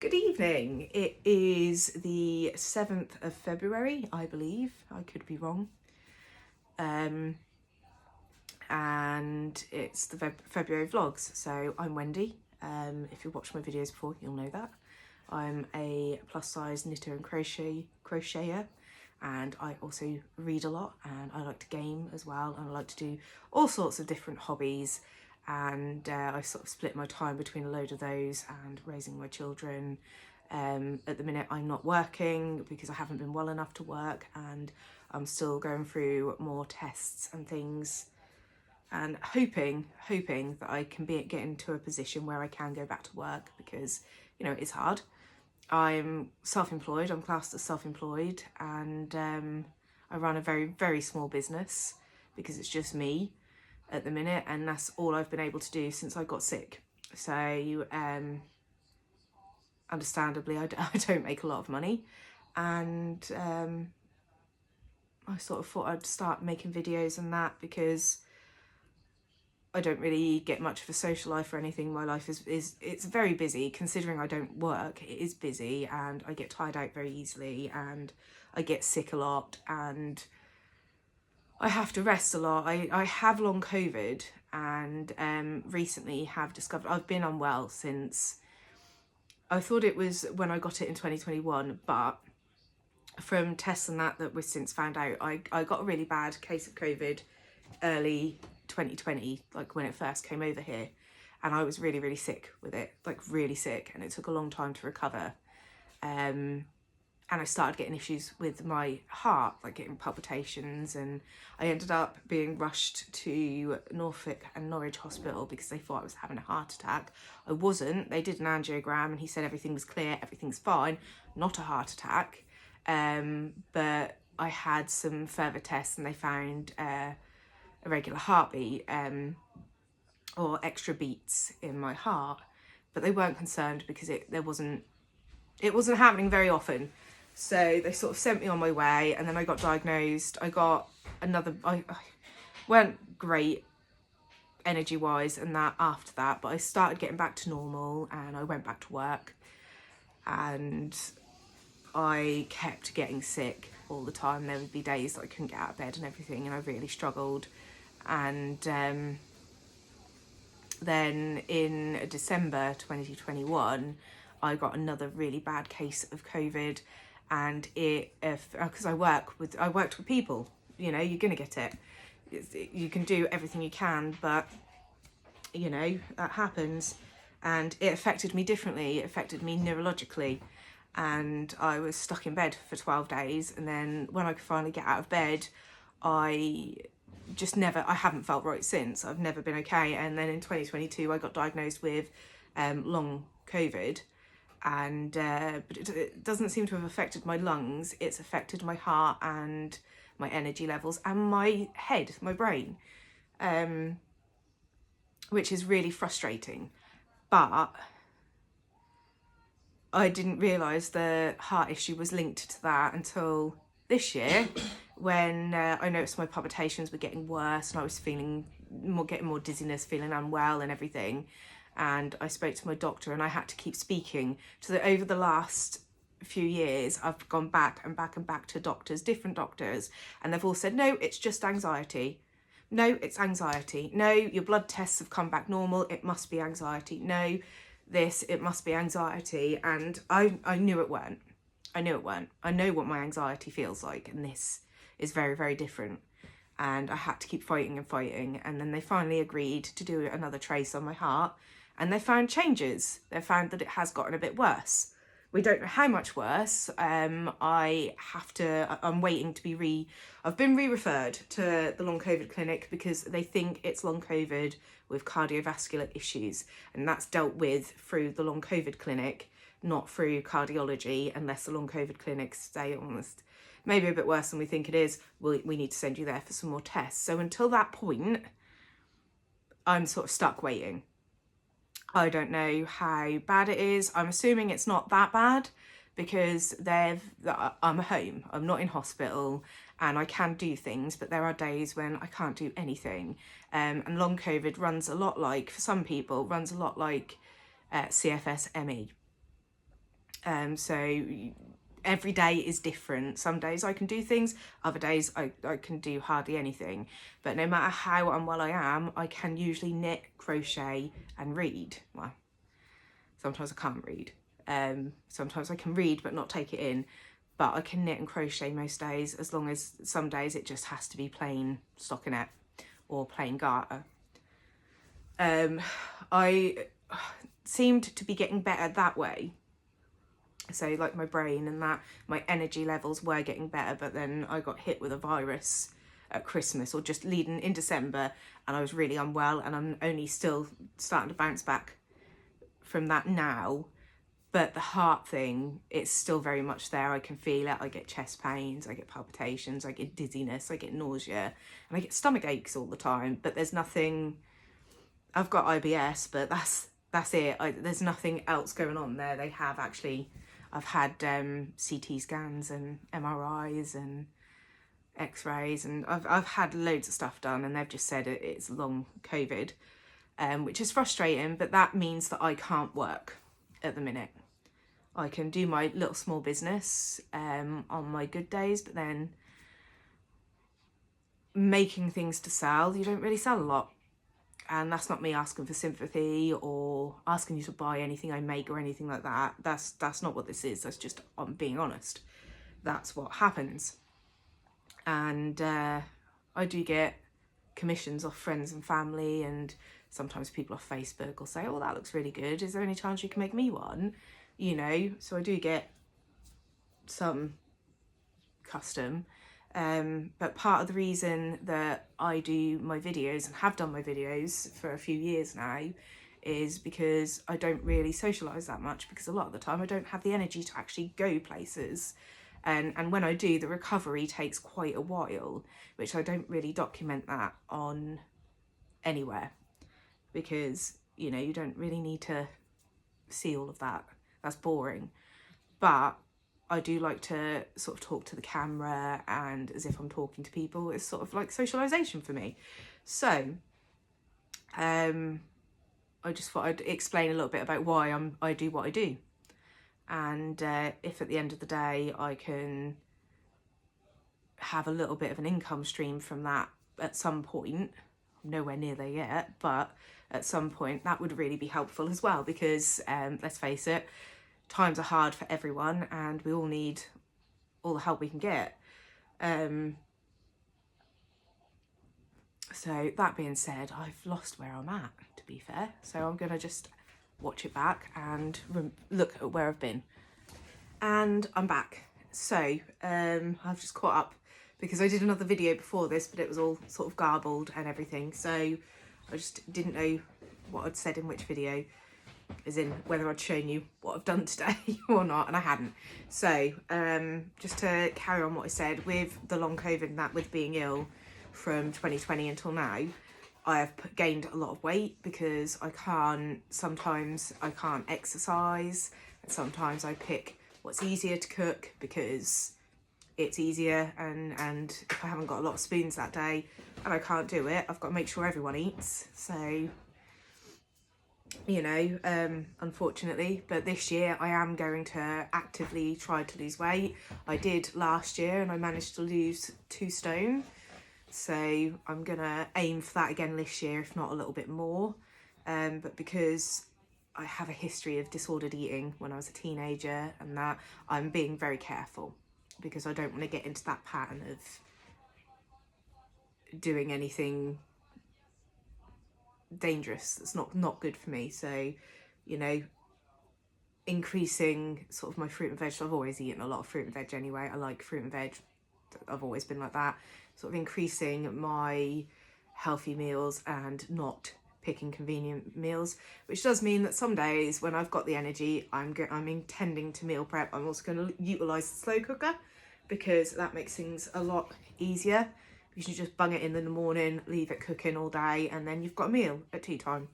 Good evening. It is the 7th of February, I believe. I could be wrong. And it's the February vlogs. So I'm Wendy. If you've watched my videos before, you'll know that. I'm a plus size knitter and crocheter. And I also read a lot, and I like to game as well. And I like to do all sorts of different hobbies. And I sort of split my time between a load of those and raising my children. At the minute I'm not working because I haven't been well enough to work, and I'm still going through more tests and things, and hoping that I can get into a position where I can go back to work, because you know it's hard. I'm self-employed, I'm classed as self-employed, and I run a very small business because it's just me at the minute, and that's all I've been able to do since I got sick. So understandably I don't make a lot of money, and I sort of thought I'd start making videos and that, because I don't really get much of a social life or anything. My life is it's very busy. Considering I don't work, it is busy, and I get tired out very easily, and I get sick a lot, and I have to rest a lot. I have long COVID, and recently have discovered I've been unwell since, I thought it was when I got it in 2021, but from tests and that we've since found out, I got a really bad case of COVID early 2020, like when it first came over here, and I was really sick with it, like really sick, and it took a long time to recover. And I started getting issues with my heart, like getting palpitations, and I ended up being rushed to Norfolk and Norwich Hospital because they thought I was having a heart attack. I wasn't. They did an angiogram and he said everything was clear, everything's fine, not a heart attack. But I had some further tests and they found irregular heartbeat, or extra beats in my heart, but they weren't concerned because it wasn't happening very often. So they sort of sent me on my way, and then I got diagnosed. I got another, I weren't great energy wise and that after that, but I started getting back to normal and I went back to work, and I kept getting sick all the time. There would be days that I couldn't get out of bed and everything, and I really struggled. And then in December 2021, I got another really bad case of COVID, and because I worked with people, you know, you're gonna get it. You can do everything you can, but you know that happens, and it affected me differently. It affected me neurologically, and I was stuck in bed for 12 days. And then when I could finally get out of bed, I haven't felt right since. I've never been okay. And then in 2022, I got diagnosed with long COVID, and but it doesn't seem to have affected my lungs. It's affected my heart and my energy levels and my head, my brain, which is really frustrating. But I didn't realise the heart issue was linked to that until this year, when I noticed my palpitations were getting worse and I was getting more dizziness, feeling unwell and everything. And I spoke to my doctor, and I had to keep speaking. So that over the last few years, I've gone back and back to doctors, different doctors, and they've all said, no, it's just anxiety. No, it's anxiety. No, your blood tests have come back normal. It must be anxiety. No, it must be anxiety. And I knew it weren't. I know what my anxiety feels like, and this is very different. And I had to keep fighting, and then they finally agreed to do another trace on my heart, and they found changes. They found that it has gotten a bit worse. We don't know how much worse. I'm waiting to be I've been re-referred to the long COVID clinic because they think it's long COVID with cardiovascular issues, and that's dealt with through the long COVID clinic, not through cardiology, unless the long COVID clinics say almost maybe a bit worse than we think it is. We need to send you there for some more tests. So until that point, I'm sort of stuck waiting. I don't know how bad it is. I'm assuming it's not that bad because I'm home. I'm not in hospital, and I can do things, but there are days when I can't do anything. And long COVID for some people, runs a lot like CFS ME. So every day is different. Some days I can do things, other days I can do hardly anything. But no matter how unwell I am, I can usually knit, crochet and read. Well, sometimes I can't read. Sometimes I can read but not take it in. But I can knit and crochet most days, as long as some days it just has to be plain stockinette or plain garter. I seemed to be getting better that way. So like my brain and that, my energy levels were getting better, but then I got hit with a virus at Christmas, or just leading in December, and I was really unwell, and I'm only still starting to bounce back from that now. But the heart thing, it's still very much there. I can feel it. I get chest pains, I get palpitations, I get dizziness, I get nausea, and I get stomach aches all the time. But there's nothing, I've got IBS, but that's it. There's nothing else going on there. They have actually, I've had CT scans and MRIs and X-rays, and I've had loads of stuff done, and they've just said it's long COVID, which is frustrating, but that means that I can't work at the minute. I can do my little small business on my good days, but then making things to sell, you don't really sell a lot. And that's not me asking for sympathy or asking you to buy anything I make or anything like that. That's not what this is. That's just, I'm being honest. That's what happens. And I do get commissions off friends and family, and sometimes people off Facebook will say, oh, that looks really good. Is there any chance you can make me one? You know, so I do get some custom. But part of the reason that I do my videos and have done my videos for a few years now is because I don't really socialise that much, because a lot of the time I don't have the energy to actually go places. And when I do, the recovery takes quite a while, which I don't really document that on anywhere, because, you know, you don't really need to see all of that. That's boring. But I do like to sort of talk to the camera, and as if I'm talking to people. It's sort of like socialisation for me. So I just thought I'd explain a little bit about why I do what I do. And if at the end of the day I can have a little bit of an income stream from that at some point, I'm nowhere near there yet, but at some point that would really be helpful as well, because let's face it, times are hard for everyone, and we all need all the help we can get. So that being said, I've lost where I'm at, to be fair. So I'm going to just watch it back and look at where I've been. And I'm back. So I've just caught up, because I did another video before this, but it was all sort of garbled and everything. So I just didn't know what I'd said in which video, as in whether I'd shown you what I've done today or not, and I hadn't. So just to carry on what I said, with the long COVID and that, with being ill from 2020 until now, I have gained a lot of weight, because sometimes I can't exercise, and sometimes I pick what's easier to cook because it's easier, and if I haven't got a lot of spoons that day and I can't do it, I've got to make sure everyone eats. So, you know, unfortunately, but this year I am going to actively try to lose weight. I did last year and I managed to lose 2 stone. So I'm going to aim for that again this year, if not a little bit more. But because I have a history of disordered eating when I was a teenager and that, I'm being very careful, because I don't want to get into that pattern of doing anything dangerous that's not good for me. So, you know, increasing sort of my fruit and veg. I've always eaten a lot of fruit and veg anyway. I like fruit and veg. I've always been like that. Sort of increasing my healthy meals and not picking convenient meals, which does mean that some days when I've got the energy, I'm intending to meal prep. I'm also going to utilise the slow cooker, because that makes things a lot easier. You can just bung it in the morning, leave it cooking all day, and then you've got a meal at tea time.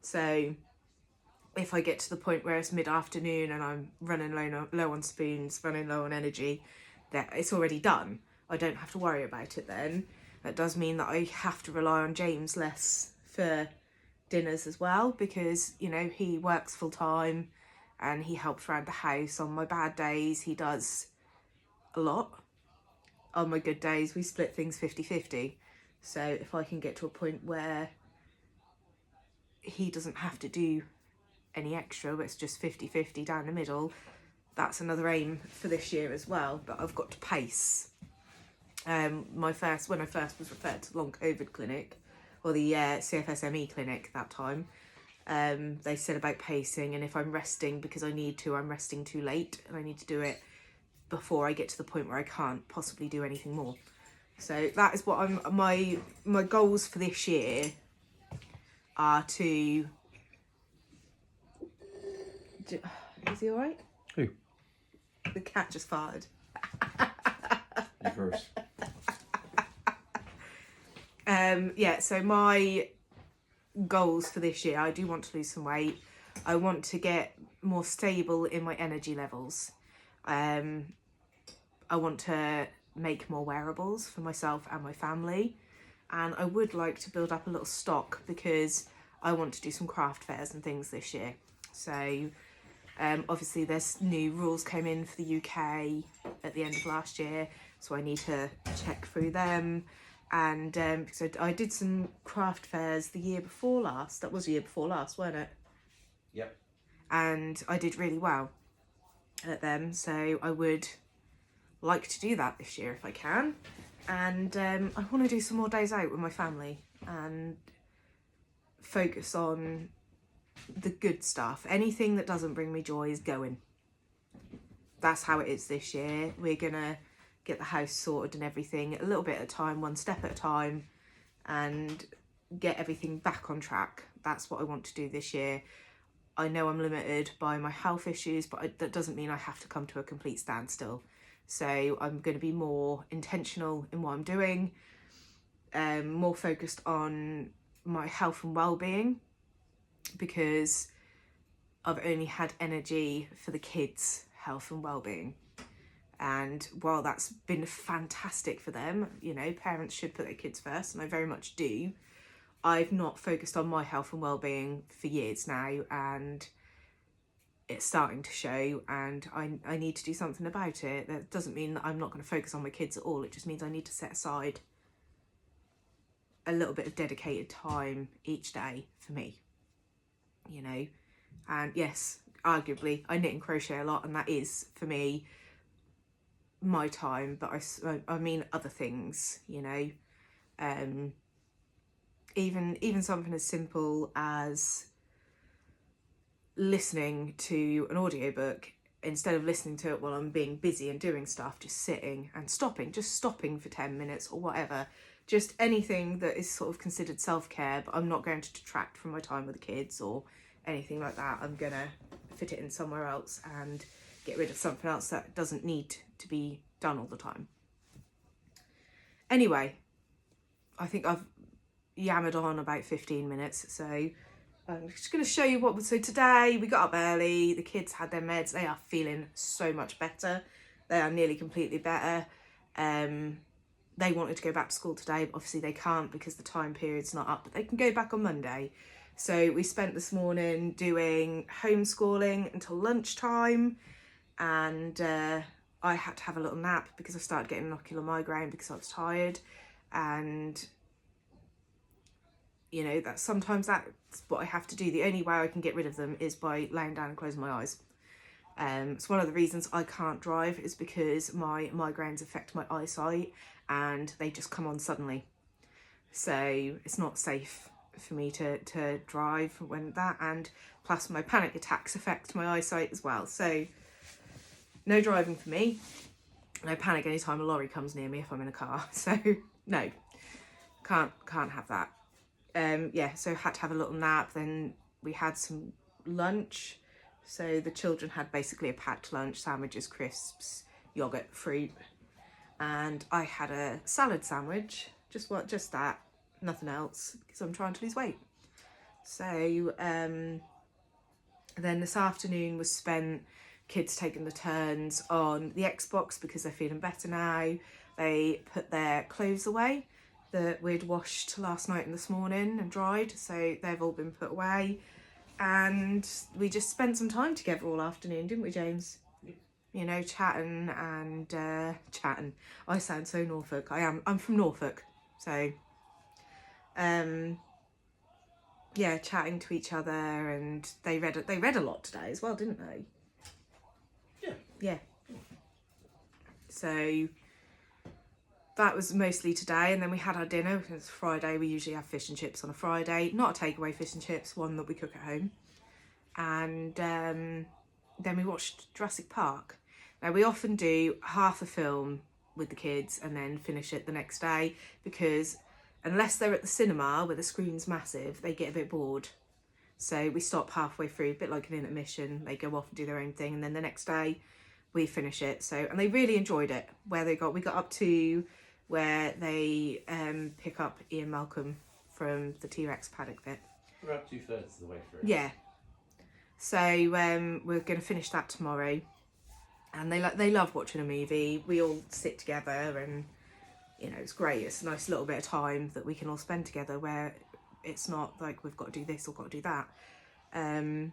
So if I get to the point where it's mid-afternoon and I'm running low on spoons, running low on energy, that it's already done. I don't have to worry about it then. That does mean that I have to rely on James less for dinners as well, because, you know, he works full time and he helps around the house. On my bad days, he does a lot. On my good days, we split things 50-50. So if I can get to a point where he doesn't have to do any extra, but it's just 50-50 down the middle, that's another aim for this year as well. But I've got to pace. When I first was referred to the long COVID clinic, or the CFSME clinic that time, they said about pacing, and if I'm resting because I need to, I'm resting too late, and I need to do it before I get to the point where I can't possibly do anything more. So that is what my goals for this year are to... Is he all right? Who? The cat just farted. You first. Yeah, so my goals for this year, I do want to lose some weight. I want to get more stable in my energy levels. I want to make more wearables for myself and my family. And I would like to build up a little stock because I want to do some craft fairs and things this year. So obviously there's new rules came in for the UK at the end of last year, so I need to check through them. And because I did some craft fairs the year before last. That was the year before last, wasn't it? Yep. And I did really well at them, so I would like to do that this year if I can. And I want to do some more days out with my family and focus on the good stuff. Anything that doesn't bring me joy is going. That's how it is this year. We're gonna get the house sorted and everything a little bit at a time, one step at a time, and get everything back on track. That's what I want to do this year. I know I'm limited by my health issues, but that doesn't mean I have to come to a complete standstill. So I'm going to be more intentional in what I'm doing, more focused on my health and well-being, because I've only had energy for the kids' health and well-being. And while that's been fantastic for them, you know, parents should put their kids first, and I very much do, I've not focused on my health and well-being for years now, and it's starting to show, and I need to do something about it. That doesn't mean that I'm not going to focus on my kids at all. It just means I need to set aside a little bit of dedicated time each day for me, you know. And yes, arguably I knit and crochet a lot, and that is for me my time, but I mean other things, you know. Even something as simple as listening to an audiobook, instead of listening to it while I'm being busy and doing stuff, just sitting and stopping for 10 minutes or whatever. Just anything that is sort of considered self-care, but I'm not going to detract from my time with the kids or anything like that. I'm gonna fit it in somewhere else and get rid of something else that doesn't need to be done all the time. Anyway, I think I've yammered on about 15 minutes, so I'm just going to show you so today we got up early, the kids had their meds, they are feeling so much better, they are nearly completely better. They wanted to go back to school today, but obviously they can't because the time period's not up, but they can go back on Monday. So we spent this morning doing homeschooling until lunchtime, and I had to have a little nap because I started getting an ocular migraine because I was tired. And you know, that sometimes that's what I have to do. The only way I can get rid of them is by laying down and closing my eyes. It's one of the reasons I can't drive, is because my migraines affect my eyesight and they just come on suddenly. So it's not safe for me to drive when that, and plus my panic attacks affect my eyesight as well. So no driving for me. And I panic anytime a lorry comes near me if I'm in a car. So no, can't have that. Yeah, so had to have a little nap. Then we had some lunch. So the children had basically a packed lunch: sandwiches, crisps, yogurt, fruit. And I had a salad sandwich, just that, nothing else, because I'm trying to lose weight. So then this afternoon was spent kids taking the turns on the Xbox because they're feeling better now. They put their clothes away that we'd washed last night and this morning and dried, so they've all been put away. and we just spent some time together all afternoon, didn't we, James? Yep. You know, chatting and chatting. I sound so Norfolk. I'm from Norfolk, so yeah, chatting to each other, and they read a lot today as well, didn't they? Yeah. Yeah. So that was mostly today, and then we had our dinner. It's Friday. We usually have fish and chips on a Friday. Not a takeaway fish and chips, one that we cook at home. And then we watched Jurassic Park. Now, we often do half a film with the kids and then finish it the next day, because unless they're at the cinema where the screen's massive, they get a bit bored. So we stop halfway through, a bit like an intermission. They go off and do their own thing, and then the next day we finish it. So, and they really enjoyed it. We got up to where they pick up Ian Malcolm from the T-Rex paddock bit. We're up 2/3 of the way through. Yeah. So we're going to finish that tomorrow, and they love watching a movie. We all sit together, and you know, it's great. It's a nice little bit of time that we can all spend together, where it's not like we've got to do this or got to do that. And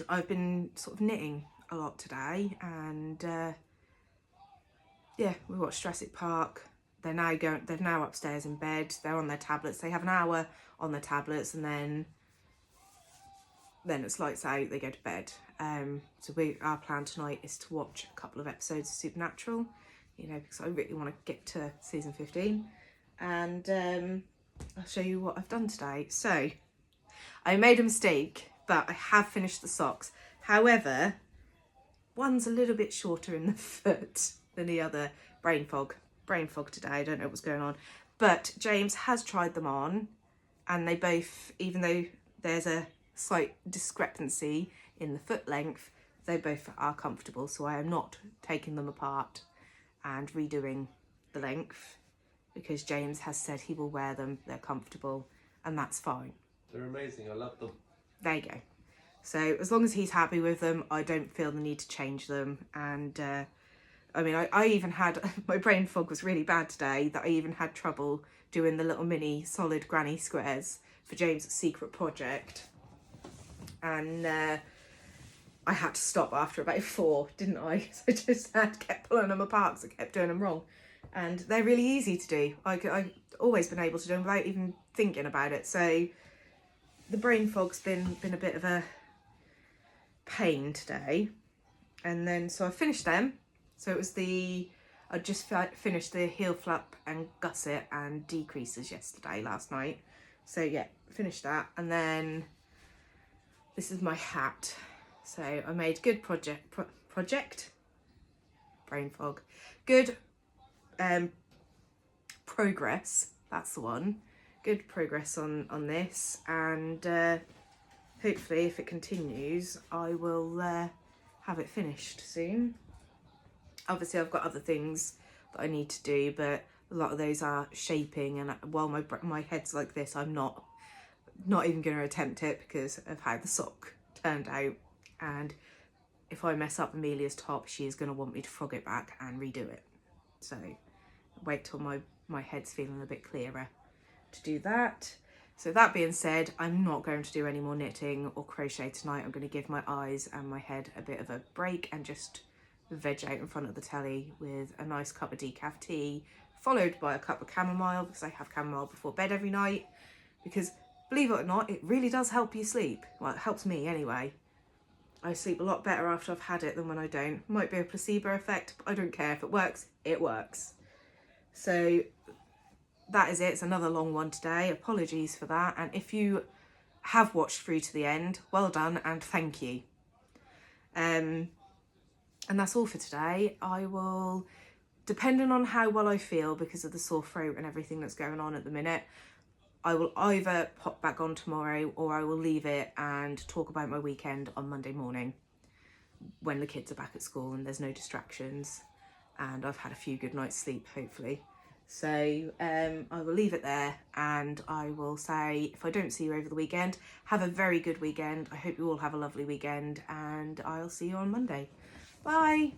I've been sort of knitting a lot today, and yeah, we watched Jurassic Park. They're now upstairs in bed. They're on their tablets. They have an hour on their tablets, and then it's lights out. They go to bed. So our plan tonight is to watch a couple of episodes of Supernatural, you know, because I really want to get to season 15, and I'll show you what I've done today. So I made a mistake, but I have finished the socks. However, one's a little bit shorter in the foot than the other. Brain fog today. I don't know what's going on, but James has tried them on, and they both, even though there's a slight discrepancy in the foot length, they both are comfortable. So I am not taking them apart and redoing the length, because James has said he will wear them. They're comfortable, and that's fine. They're amazing. I love them. There you go. So as long as he's happy with them, I don't feel the need to change them. And I mean, I even had, my brain fog was really bad today, that I even had trouble doing the little mini solid granny squares for James' secret project. And I had to stop after about 4, didn't I? So I just kept pulling them apart because I kept doing them wrong. And they're really easy to do. I've always been able to do them without even thinking about it. So the brain fog's been a bit of a pain today. And then, so I finished them. So it was I just finished the heel flap and gusset and decreases last night. So yeah, finished that. And then this is my hat. So I made good project, brain fog, good progress, that's the one, good progress on this, and hopefully if it continues I will have it finished soon. Obviously I've got other things that I need to do, but a lot of those are shaping, and while my head's like this, I'm not even going to attempt it because of how the sock turned out. And if I mess up Amelia's top, she is going to want me to frog it back and redo it. So wait till my head's feeling a bit clearer to do that. So that being said, I'm not going to do any more knitting or crochet tonight. I'm going to give my eyes and my head a bit of a break and just veg out in front of the telly with a nice cup of decaf tea, followed by a cup of chamomile, because I have chamomile before bed every night, because believe it or not, it really does help you sleep. Well, it helps me anyway. I sleep a lot better after I've had it than when I don't. Might be a placebo effect, but I don't care. If it works, it works. So that is it. It's another long one today. Apologies for that. And if you have watched through to the end, well done and thank you. And that's all for today. I will, depending on how well I feel because of the sore throat and everything that's going on at the minute, I will either pop back on tomorrow or I will leave it and talk about my weekend on Monday morning when the kids are back at school and there's no distractions and I've had a few good nights sleep, hopefully. So I will leave it there, and I will say, if I don't see you over the weekend, have a very good weekend. I hope you all have a lovely weekend, and I'll see you on Monday. Bye.